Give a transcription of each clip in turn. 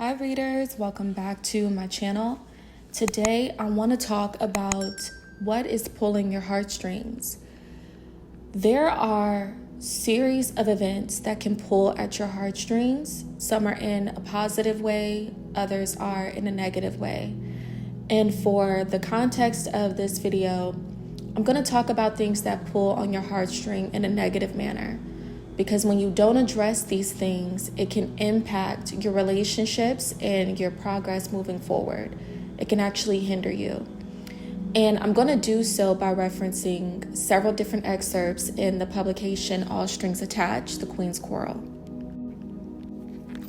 Hi readers, welcome back to my channel. Today I want to talk about what is pulling your heartstrings. There are series of events that can pull at your heartstrings. Some are in a positive way, others are in a negative way. And for the context of this video, I'm going to talk about things that pull on your heartstring in a negative manner. Because when you don't address these things, it can impact your relationships and your progress moving forward. It can actually hinder you. And I'm going to do so by referencing several different excerpts in the publication All Strings Attached, The Queen's Quarrel.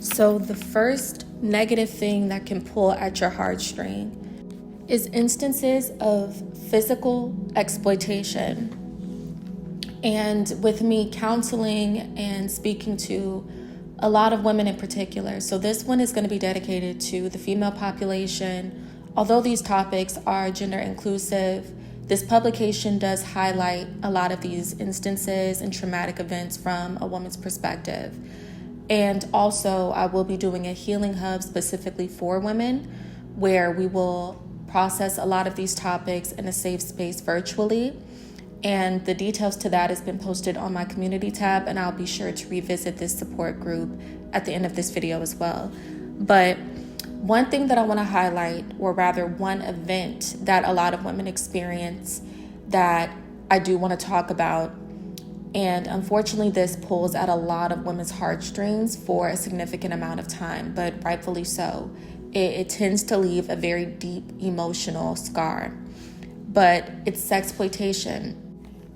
So the first negative thing that can pull at your heartstring is instances of physical exploitation. And with me counseling and speaking to a lot of women in particular. So this one is going to be dedicated to the female population. Although these topics are gender inclusive, this publication does highlight a lot of these instances and traumatic events from a woman's perspective. And also I will be doing a healing hub specifically for women where we will process a lot of these topics in a safe space virtually. And the details to that has been posted on my community tab, and I'll be sure to revisit this support group at the end of this video as well. But one thing that I want to highlight, or rather one event that a lot of women experience that I do want to talk about, and unfortunately this pulls at a lot of women's heartstrings for a significant amount of time, but rightfully so. It tends to leave a very deep emotional scar, but it's sexploitation.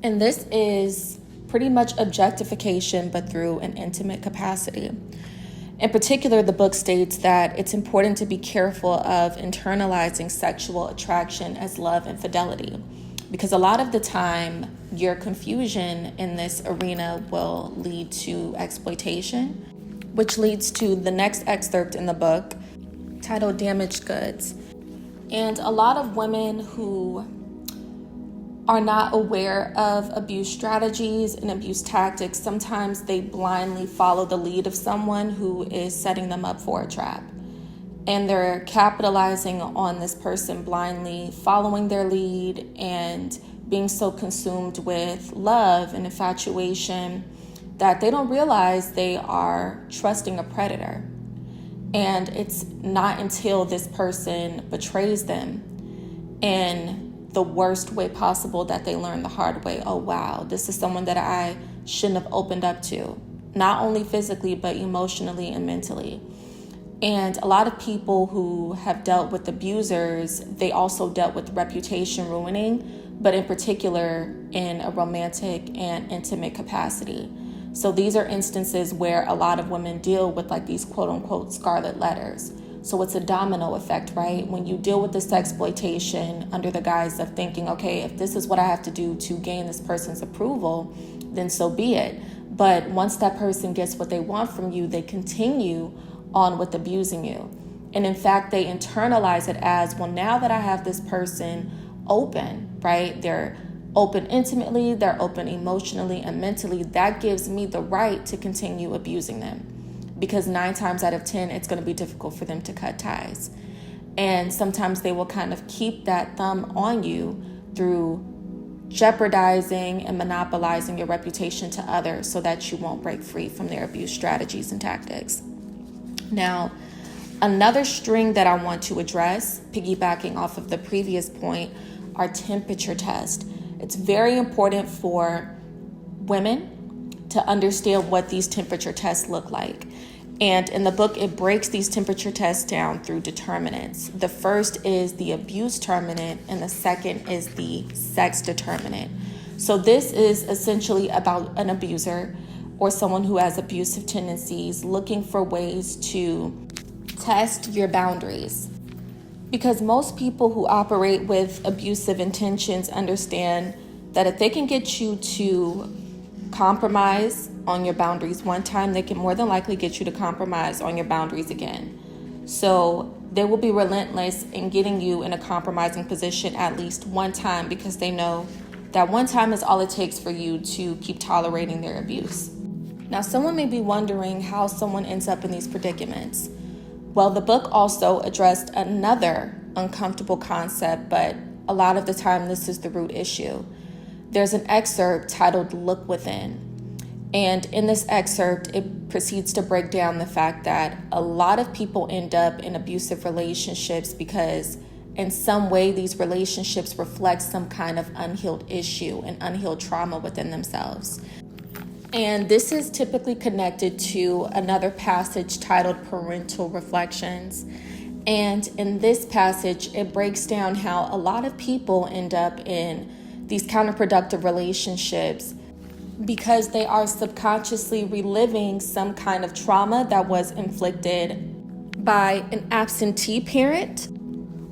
And this is pretty much objectification, but through an intimate capacity. In particular, the book states that it's important to be careful of internalizing sexual attraction as love and fidelity, because a lot of the time, your confusion in this arena will lead to exploitation, which leads to the next excerpt in the book titled Damaged Goods. And a lot of women who are not aware of abuse strategies and abuse tactics, sometimes they blindly follow the lead of someone who is setting them up for a trap. And they're capitalizing on this person blindly following their lead and being so consumed with love and infatuation that they don't realize they are trusting a predator. And it's not until this person betrays them in the worst way possible that they learn the hard way. Oh wow, this is someone that I shouldn't have opened up to, not only physically but emotionally and mentally. And a lot of people who have dealt with abusers, they also dealt with reputation ruining, but in particular in a romantic and intimate capacity. So these are instances where a lot of women deal with like these quote unquote scarlet letters. So it's a domino effect, right? When you deal with this exploitation under the guise of thinking, okay, if this is what I have to do to gain this person's approval, then so be it. But once that person gets what they want from you, they continue on with abusing you. And in fact, they internalize it as, well, now that I have this person open, right? They're open intimately, they're open emotionally and mentally. That gives me the right to continue abusing them. Because 9 times out of 10, it's going to be difficult for them to cut ties. And sometimes they will kind of keep that thumb on you through jeopardizing and monopolizing your reputation to others so that you won't break free from their abuse strategies and tactics. Now, another string that I want to address, piggybacking off of the previous point, are temperature tests. It's very important for women to understand what these temperature tests look like. And in the book, it breaks these temperature tests down through determinants. The first is the abuse determinant, and the second is the sex determinant. So this is essentially about an abuser or someone who has abusive tendencies looking for ways to test your boundaries. Because most people who operate with abusive intentions understand that if they can get you to compromise on your boundaries one time, they can more than likely get you to compromise on your boundaries again. So they will be relentless in getting you in a compromising position at least one time, because they know that one time is all it takes for you to keep tolerating their abuse. Now, someone may be wondering how someone ends up in these predicaments. Well, the book also addressed another uncomfortable concept, but a lot of the time this is the root issue. There's an excerpt titled "Look Within." And in this excerpt, it proceeds to break down the fact that a lot of people end up in abusive relationships because in some way these relationships reflect some kind of unhealed issue and unhealed trauma within themselves. And this is typically connected to another passage titled Parental Reflections. And in this passage, it breaks down how a lot of people end up in these counterproductive relationships because they are subconsciously reliving some kind of trauma that was inflicted by an absentee parent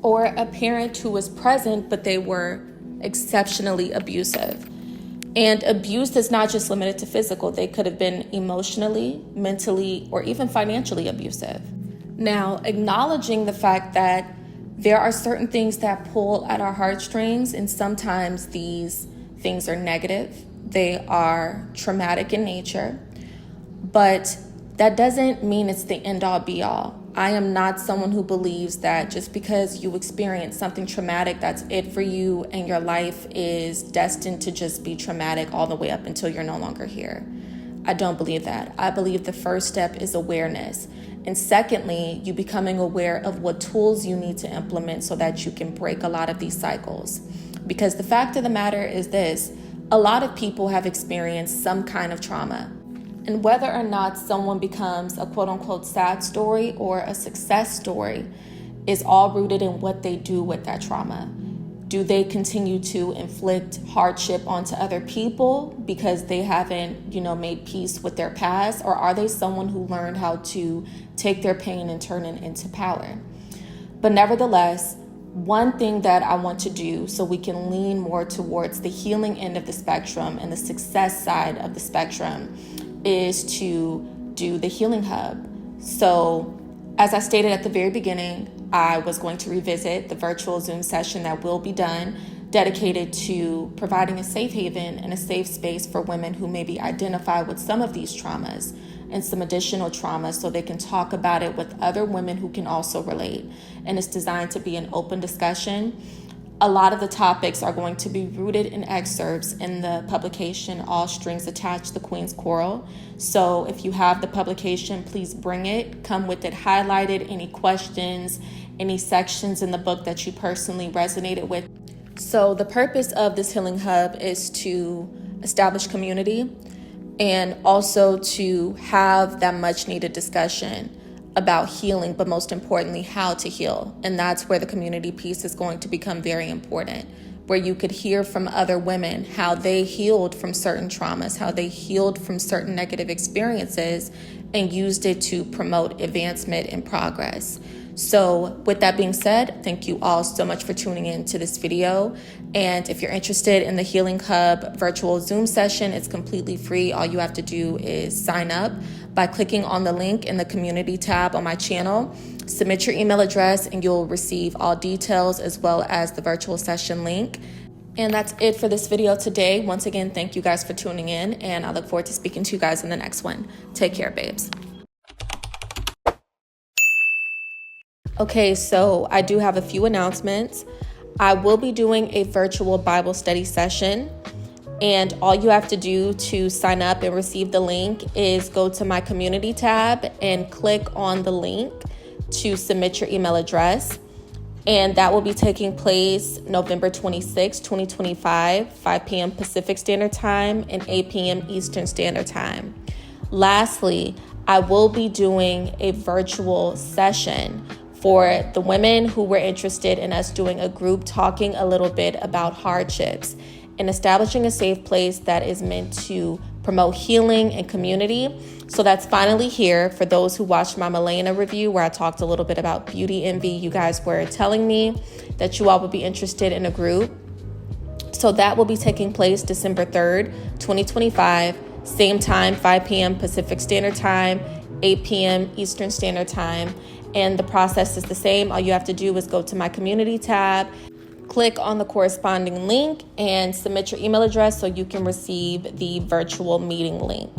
or a parent who was present, but they were exceptionally abusive. And abuse is not just limited to physical. They could have been emotionally, mentally, or even financially abusive. Now, acknowledging the fact that there are certain things that pull at our heartstrings, and sometimes these things are negative. They are traumatic in nature, but that doesn't mean it's the end-all be-all. I am not someone who believes that just because you experience something traumatic, that's it for you and your life is destined to just be traumatic all the way up until you're no longer here. I don't believe that. I believe the first step is awareness. And secondly, you becoming aware of what tools you need to implement so that you can break a lot of these cycles. Because the fact of the matter is this, a lot of people have experienced some kind of trauma. And whether or not someone becomes a quote unquote sad story or a success story is all rooted in what they do with that trauma. Do they continue to inflict hardship onto other people because they haven't, made peace with their past? Or are they someone who learned how to take their pain and turn it into power? But nevertheless, one thing that I want to do so we can lean more towards the healing end of the spectrum and the success side of the spectrum is to do the Healing Hub. So as I stated at the very beginning, I was going to revisit the virtual Zoom session that will be done, dedicated to providing a safe haven and a safe space for women who maybe identify with some of these traumas and some additional traumas so they can talk about it with other women who can also relate. And it's designed to be an open discussion. A lot of the topics are going to be rooted in excerpts in the publication, All Strings Attached, The Queen's Quarrel. So if you have the publication, please bring it. Come with it highlighted, any questions, any sections in the book that you personally resonated with. So the purpose of this Healing Hub is to establish community and also to have that much needed discussion about healing, but most importantly, how to heal. And that's where the community piece is going to become very important, where you could hear from other women how they healed from certain traumas, how they healed from certain negative experiences and used it to promote advancement and progress. So with that being said, thank you all so much for tuning in to this video. And if you're interested in the Healing Hub virtual Zoom session, it's completely free. All you have to do is sign up by clicking on the link in the community tab on my channel. Submit your email address and you'll receive all details as well as the virtual session link. And that's it for this video today. Once again, thank you guys for tuning in, and I look forward to speaking to you guys in the next one. Take care, babes. Okay, so I do have a few announcements. I will be doing a virtual Bible study session, and all you have to do to sign up and receive the link is go to my community tab and click on the link to submit your email address. And that will be taking place November 26, 2025, 5 p.m. Pacific Standard Time and 8 p.m. Eastern Standard Time. Lastly, I will be doing a virtual session for the women who were interested in us doing a group talking a little bit about hardships and establishing a safe place that is meant to promote healing and community. So that's finally here. For those who watched my Milena review where I talked a little bit about beauty envy, you guys were telling me that you all would be interested in a group. So that will be taking place December 3rd, 2025, same time, 5 p.m. Pacific Standard Time, 8 p.m. Eastern Standard Time. And the process is the same. All you have to do is go to my community tab, click on the corresponding link, and submit your email address so you can receive the virtual meeting link.